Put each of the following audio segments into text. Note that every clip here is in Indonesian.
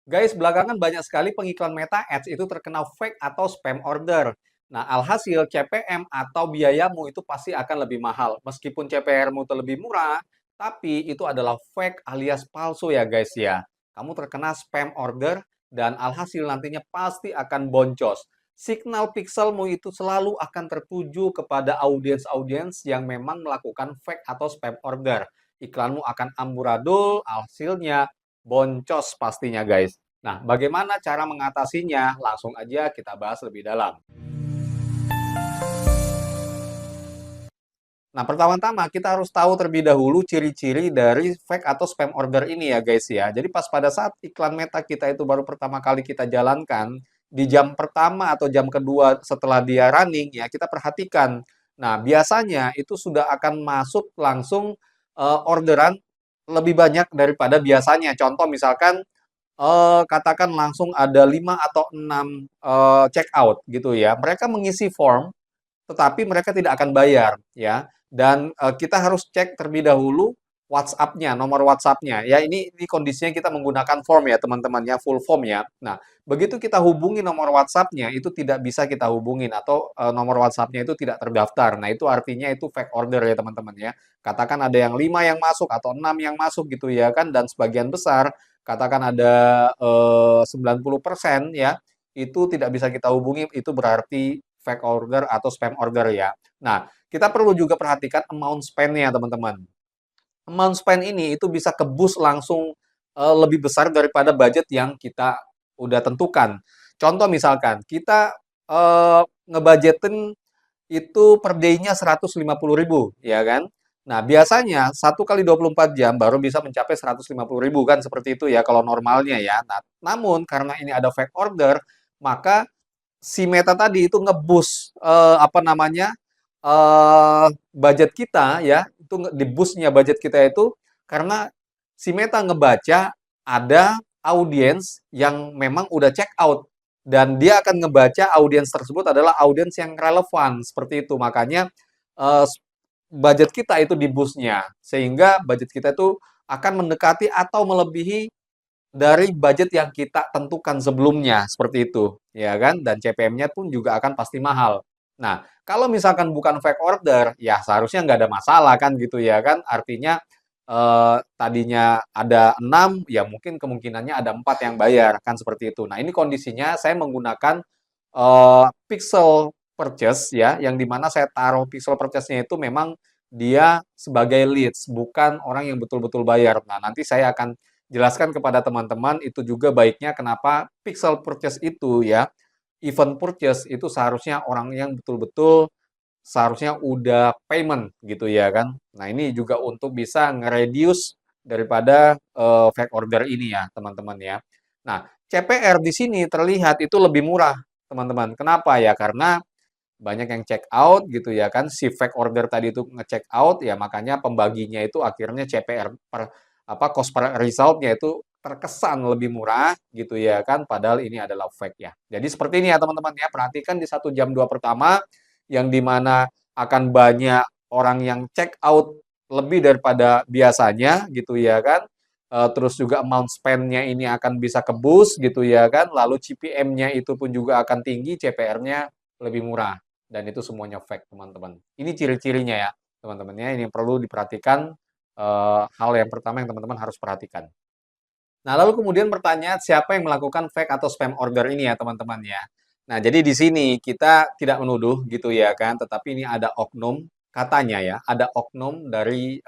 Guys, belakangan banyak sekali pengiklan Meta Ads itu terkena fake atau spam order. Nah, alhasil CPM atau biayamu itu pasti akan lebih mahal. Meskipun CPR-mu itu lebih murah, tapi itu adalah fake alias palsu ya guys ya. Kamu terkena spam order dan alhasil nantinya pasti akan boncos. Signal pixelmu itu selalu akan tertuju kepada audiens-audiens yang memang melakukan fake atau spam order. Iklanmu akan amburadul, hasilnya boncos pastinya guys. Nah, bagaimana cara mengatasinya? Langsung aja kita bahas lebih dalam. Nah, pertama-tama kita harus tahu terlebih dahulu ciri-ciri dari fake atau spam order ini ya guys ya. Jadi pas pada saat iklan Meta kita itu baru pertama kali kita jalankan, di jam pertama atau jam kedua setelah dia running ya, kita perhatikan. Nah, biasanya itu sudah akan masuk langsung orderan lebih banyak daripada biasanya. Contoh misalkan katakan langsung ada 5 atau 6 check out gitu ya. Mereka mengisi form, tetapi mereka tidak akan bayar ya. Dan kita harus cek terlebih dahulu WhatsApp-nya, nomor WhatsApp-nya. Ya ini kondisinya kita menggunakan form ya teman-teman ya, full form ya. Nah, begitu kita hubungi nomor WhatsApp-nya itu tidak bisa kita hubungin atau nomor WhatsApp-nya itu tidak terdaftar. Nah, itu artinya itu fake order ya teman-teman ya. Katakan ada yang 5 yang masuk atau 6 yang masuk gitu ya kan dan sebagian besar katakan ada 90% ya, itu tidak bisa kita hubungi, itu berarti fake order atau spam order ya. Nah, kita perlu juga perhatikan amount spend-nya teman-teman. Amount spend ini itu bisa ke-boost langsung lebih besar daripada budget yang kita udah tentukan. Contoh misalkan, kita ngebudgetin itu per day-nya 150.000, ya kan? Nah, biasanya 1 kali 24 jam baru bisa mencapai 150.000 kan seperti itu ya kalau normalnya ya. Nah, namun karena ini ada fake order, maka si Meta tadi itu nge-boost apa namanya? Budget kita ya, itu di-boost-nya budget kita itu karena si Meta ngebaca ada audiens yang memang udah check out dan dia akan ngebaca audiens tersebut adalah audiens yang relevan seperti itu. Makanya eh, budget kita itu di-boost-nya sehingga budget kita itu akan mendekati atau melebihi dari budget yang kita tentukan sebelumnya, seperti itu, ya kan? Dan CPM-nya pun juga akan pasti mahal. Nah, kalau misalkan bukan fake order, ya seharusnya nggak ada masalah kan gitu ya kan? Artinya tadinya ada 6, ya mungkin kemungkinannya ada 4 yang bayar, kan seperti itu. Nah, ini kondisinya saya menggunakan pixel purchase ya, yang dimana saya taruh pixel purchase-nya itu memang dia sebagai leads, bukan orang yang betul-betul bayar. Nah, nanti saya akan jelaskan kepada teman-teman itu juga baiknya kenapa pixel purchase itu ya, event purchase itu seharusnya orang yang betul-betul seharusnya udah payment gitu ya kan. Nah, ini juga untuk bisa nge-reduce daripada fake order ini ya, teman-teman ya. Nah, CPR di sini terlihat itu lebih murah, teman-teman. Kenapa ya? Karena banyak yang check out gitu ya kan, si fake order tadi itu nge-check out, ya makanya pembaginya itu akhirnya CPR per apa, cost per result-nya itu terkesan lebih murah gitu ya kan, padahal ini adalah fake ya. Jadi seperti ini ya teman-teman ya, perhatikan di 1 jam 2 pertama, yang dimana akan banyak orang yang check out lebih daripada biasanya gitu ya kan, terus juga amount spend-nya ini akan bisa ke-boost gitu ya kan, lalu CPM-nya itu pun juga akan tinggi, CPR-nya lebih murah. Dan itu semuanya fake, teman-teman. Ini ciri-cirinya ya, teman-teman ya. Ini yang perlu diperhatikan, hal yang pertama yang teman-teman harus perhatikan. Nah, lalu kemudian pertanyaan, siapa yang melakukan fake atau spam order ini ya, teman-teman ya. Nah, jadi di sini kita tidak menuduh gitu ya kan, tetapi ini ada oknum, katanya ya, ada oknum dari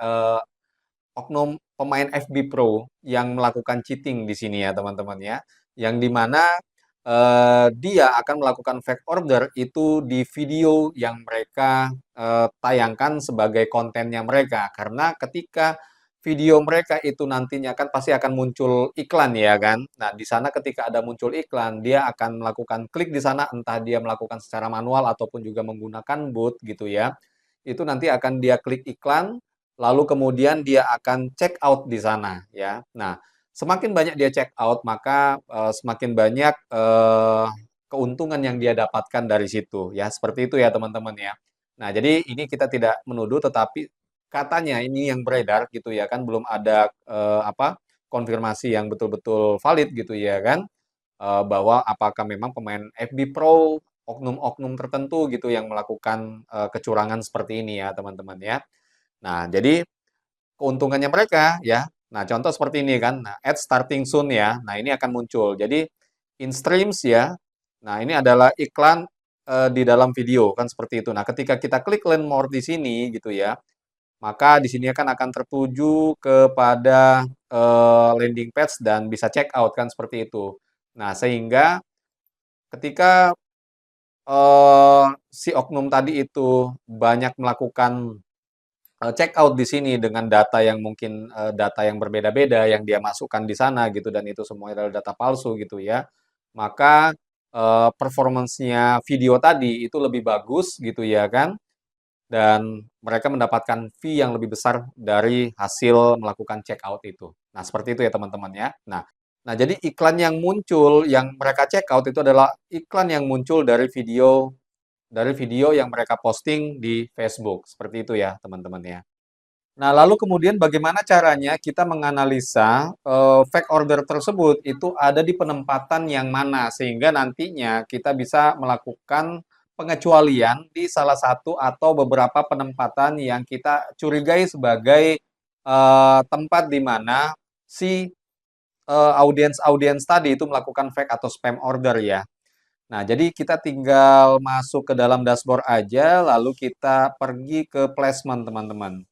oknum pemain FB Pro yang melakukan cheating di sini ya teman-teman ya. Yang dimana dia akan melakukan fake order itu di video yang mereka tayangkan sebagai kontennya mereka. Karena ketika video mereka itu nantinya kan pasti akan muncul iklan ya kan. Nah, di sana ketika ada muncul iklan, dia akan melakukan klik di sana entah dia melakukan secara manual ataupun juga menggunakan bot gitu ya. Itu nanti akan dia klik iklan, lalu kemudian dia akan check out di sana ya. Nah, semakin banyak dia check out maka semakin banyak keuntungan yang dia dapatkan dari situ ya. Seperti itu ya teman-teman ya. Nah, jadi ini kita tidak menuduh tetapi katanya ini yang beredar gitu ya kan belum ada apa konfirmasi yang betul-betul valid gitu ya kan, bahwa apakah memang pemain FB Pro, oknum-oknum tertentu gitu yang melakukan, kecurangan seperti ini ya teman-teman ya. Nah, jadi keuntungannya mereka ya, nah contoh seperti ini kan, nah ads starting soon ya, nah ini akan muncul. Jadi in streams ya, nah ini adalah iklan di dalam video kan seperti itu. Nah ketika kita klik learn more di sini gitu ya, maka di sini akan tertuju kepada landing page dan bisa check out kan seperti itu. Nah sehingga ketika si oknum tadi itu banyak melakukan check out di sini dengan data yang mungkin, data yang berbeda-beda yang dia masukkan di sana gitu dan itu semuanya adalah data palsu gitu ya. Maka, performance-nya video tadi itu lebih bagus gitu ya kan, dan mereka mendapatkan fee yang lebih besar dari hasil melakukan check out itu. Nah, seperti itu ya teman-teman ya. Nah jadi iklan yang muncul yang mereka check out itu adalah iklan yang muncul dari video yang mereka posting di Facebook, seperti itu ya teman-teman ya. Nah, lalu kemudian bagaimana caranya kita menganalisa fake order tersebut itu ada di penempatan yang mana sehingga nantinya kita bisa melakukan pengecualian di salah satu atau beberapa penempatan yang kita curigai sebagai tempat di mana si audiens-audiens tadi itu melakukan fake atau spam order ya. Nah, jadi kita tinggal masuk ke dalam dashboard aja, lalu kita pergi ke placement, teman-teman.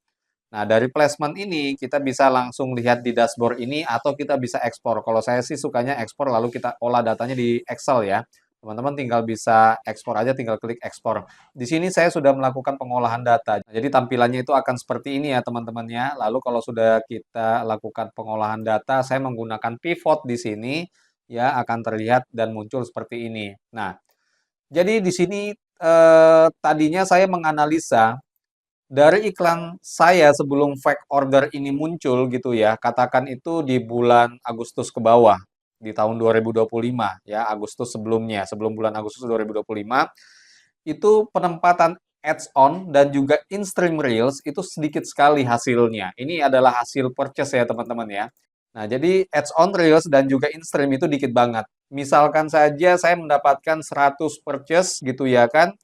Nah, dari placement ini kita bisa langsung lihat di dashboard ini atau kita bisa ekspor. Kalau saya sih sukanya ekspor lalu kita olah datanya di Excel ya. Teman-teman tinggal bisa ekspor aja, tinggal klik ekspor. Di sini saya sudah melakukan pengolahan data. Jadi tampilannya itu akan seperti ini ya teman-teman ya. Lalu kalau sudah kita lakukan pengolahan data, saya menggunakan pivot di sini ya akan terlihat dan muncul seperti ini. Nah, jadi di sini tadinya saya menganalisa dari iklan saya sebelum fake order ini muncul gitu ya, katakan itu di bulan Agustus ke bawah, di tahun 2025 ya, Agustus sebelumnya, sebelum bulan Agustus 2025, itu penempatan ads on dan juga in-stream reels itu sedikit sekali hasilnya. Ini adalah hasil purchase ya teman-teman ya. Nah, jadi ads on reels dan juga in-stream itu dikit banget. Misalkan saja saya mendapatkan 100 purchase gitu ya kan,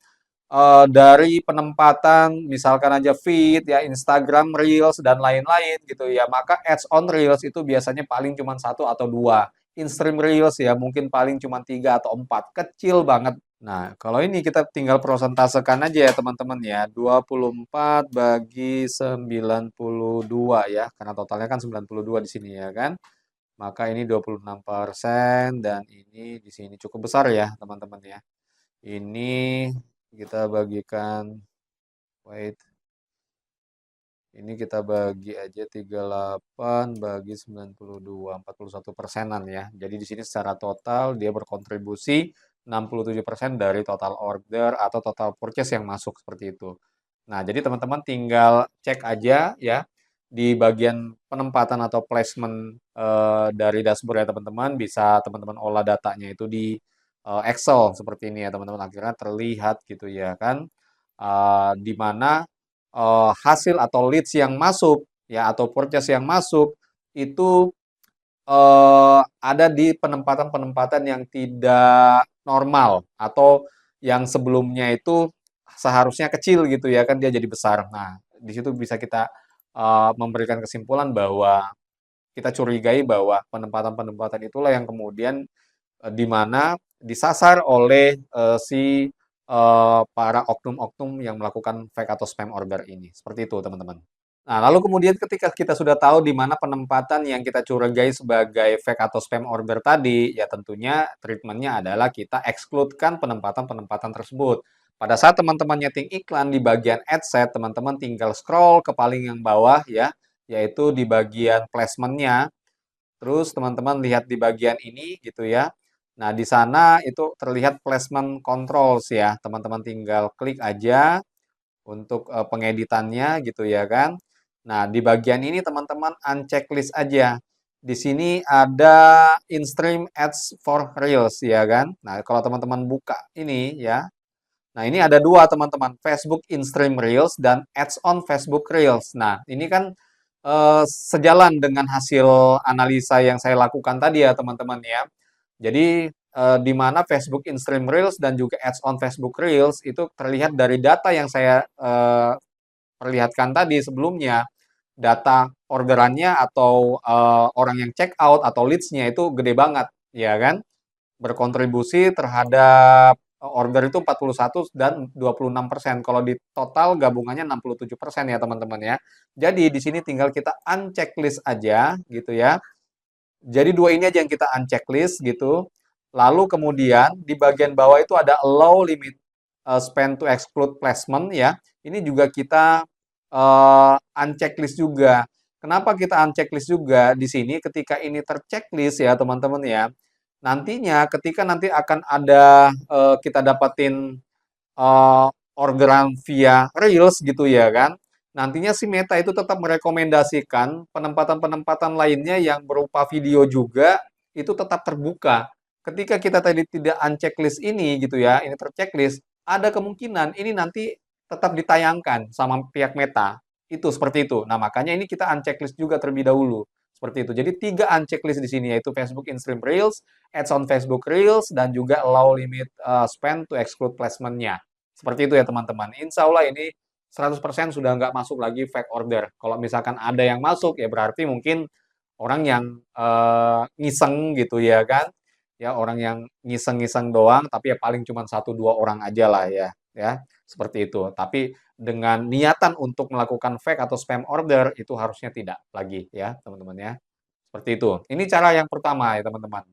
dari penempatan misalkan aja feed ya, Instagram Reels dan lain-lain gitu ya, maka ads on Reels itu biasanya paling cuma satu atau 2. In-stream Reels ya mungkin paling cuma 3 atau 4, kecil banget. Nah, kalau ini kita tinggal prosentasekan aja ya teman-teman ya, 24 bagi 92 ya, karena totalnya kan 92 di sini ya kan. Maka ini 26% dan ini di sini cukup besar ya teman-teman ya. Ini kita bagikan, wait, ini kita bagi aja 38 bagi 92, 41%-an ya. Jadi di sini secara total dia berkontribusi 67% dari total order atau total purchase yang masuk seperti itu. Nah, jadi teman-teman tinggal cek aja ya di bagian penempatan atau placement dari dashboard ya teman-teman, bisa teman-teman olah datanya itu di Excel seperti ini ya teman-teman, akhirnya terlihat gitu ya kan, di mana hasil atau leads yang masuk ya atau purchase yang masuk itu ada di penempatan-penempatan yang tidak normal atau yang sebelumnya itu seharusnya kecil gitu ya kan dia jadi besar. Nah, di situ bisa kita memberikan kesimpulan bahwa kita curigai bahwa penempatan-penempatan itulah yang kemudian di mana disasar oleh para oknum-oknum yang melakukan fake atau spam order ini. Seperti itu, teman-teman. Nah, lalu kemudian ketika kita sudah tahu di mana penempatan yang kita curigai sebagai fake atau spam order tadi, ya tentunya treatmentnya adalah kita exclude-kan penempatan-penempatan tersebut. Pada saat teman-teman nyeting iklan di bagian ad set, teman-teman tinggal scroll ke paling yang bawah ya, yaitu di bagian placement-nya. Terus teman-teman lihat di bagian ini gitu ya. Nah, di sana itu terlihat placement controls ya. Teman-teman tinggal klik aja untuk pengeditannya gitu ya kan. Nah, di bagian ini teman-teman unchecklist aja. Di sini ada in-stream ads for reels ya kan. Nah, kalau teman-teman buka ini ya. Nah, ini ada dua teman-teman, Facebook in-stream reels dan ads on Facebook reels. Nah, ini kan sejalan dengan hasil analisa yang saya lakukan tadi ya teman-teman ya. Jadi di mana Facebook Instagram Reels dan juga Ads on Facebook Reels itu terlihat dari data yang saya perlihatkan tadi sebelumnya, data orderannya atau orang yang check out atau leads-nya itu gede banget, ya kan? Berkontribusi terhadap order itu 41 dan 26%. Kalau di total gabungannya 67% ya teman-teman ya. Jadi di sini tinggal kita unchecklist aja gitu ya. Jadi dua ini aja yang kita unchecklist gitu. Lalu kemudian di bagian bawah itu ada allow limit spend to exclude placement ya. Ini juga kita unchecklist juga. Kenapa kita unchecklist juga di sini ketika ini terchecklist ya teman-teman ya. Nantinya ketika nanti akan ada kita dapatin eh, orderan via Reels gitu ya kan. Nantinya si Meta itu tetap merekomendasikan penempatan-penempatan lainnya yang berupa video juga itu tetap terbuka. Ketika kita tadi tidak unchecklist ini gitu ya, ini terchecklist, ada kemungkinan ini nanti tetap ditayangkan sama pihak Meta. Itu seperti itu. Nah, makanya ini kita unchecklist juga terlebih dahulu. Seperti itu. Jadi 3 unchecklist di sini yaitu Facebook Instagram Reels, Ads on Facebook Reels, dan juga allow limit spend to exclude placement-nya. Seperti itu ya teman-teman. Insya Allah ini 100% sudah nggak masuk lagi fake order. Kalau misalkan ada yang masuk ya berarti mungkin orang yang ngiseng gitu ya kan. Ya orang yang ngiseng-ngiseng doang tapi ya paling cuma satu dua orang aja lah ya. Ya, seperti itu. Tapi dengan niatan untuk melakukan fake atau spam order itu harusnya tidak lagi ya, teman-teman ya. Seperti itu. Ini cara yang pertama ya, teman-teman.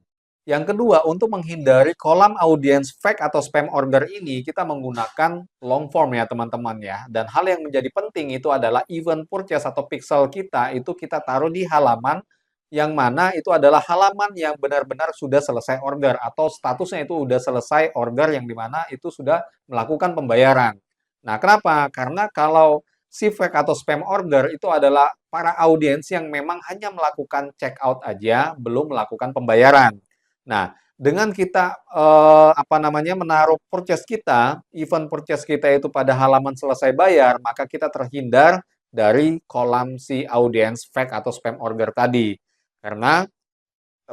Yang kedua, untuk menghindari kolam audience fake atau spam order ini, kita menggunakan long form ya teman-teman ya. Dan hal yang menjadi penting itu adalah event purchase atau pixel kita itu kita taruh di halaman yang mana itu adalah halaman yang benar-benar sudah selesai order atau statusnya itu sudah selesai order yang dimana itu sudah melakukan pembayaran. Nah, kenapa? Karena kalau si fake atau spam order itu adalah para audiens yang memang hanya melakukan check out aja, belum melakukan pembayaran. Nah, dengan kita apa namanya menaruh purchase kita, event purchase kita itu pada halaman selesai bayar, maka kita terhindar dari kolam si audience fake atau spam order tadi. Karena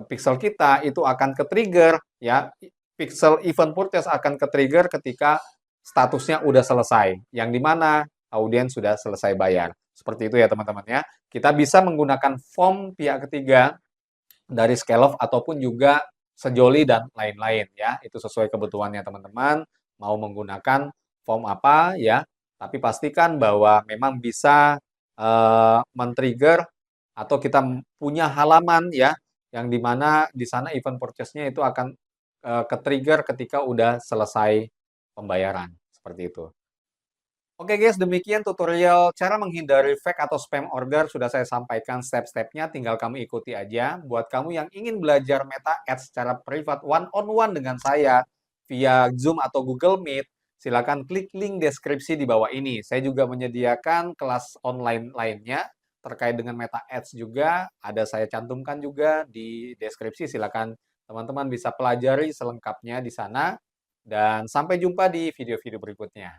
pixel kita itu akan ke-trigger ya, pixel event purchase akan ke-trigger ketika statusnya udah selesai, yang dimana audiens sudah selesai bayar. Seperti itu ya teman-teman ya. Kita bisa menggunakan form pihak ketiga dari Scale ataupun juga Sejoli dan lain-lain ya. Itu sesuai kebutuhannya teman-teman. Mau menggunakan form apa ya. Tapi pastikan bahwa memang bisa men-trigger atau kita punya halaman ya yang dimana di sana event purchase-nya itu akan ke-trigger ketika udah selesai pembayaran. Seperti itu. Oke guys, demikian tutorial cara menghindari fake atau spam order sudah saya sampaikan step-stepnya, tinggal kamu ikuti aja. Buat kamu yang ingin belajar Meta Ads secara privat one-on-one dengan saya via Zoom atau Google Meet, silakan klik link deskripsi di bawah ini. Saya juga menyediakan kelas online lainnya terkait dengan Meta Ads juga, ada saya cantumkan juga di deskripsi. Silakan teman-teman bisa pelajari selengkapnya di sana. Dan sampai jumpa di video-video berikutnya.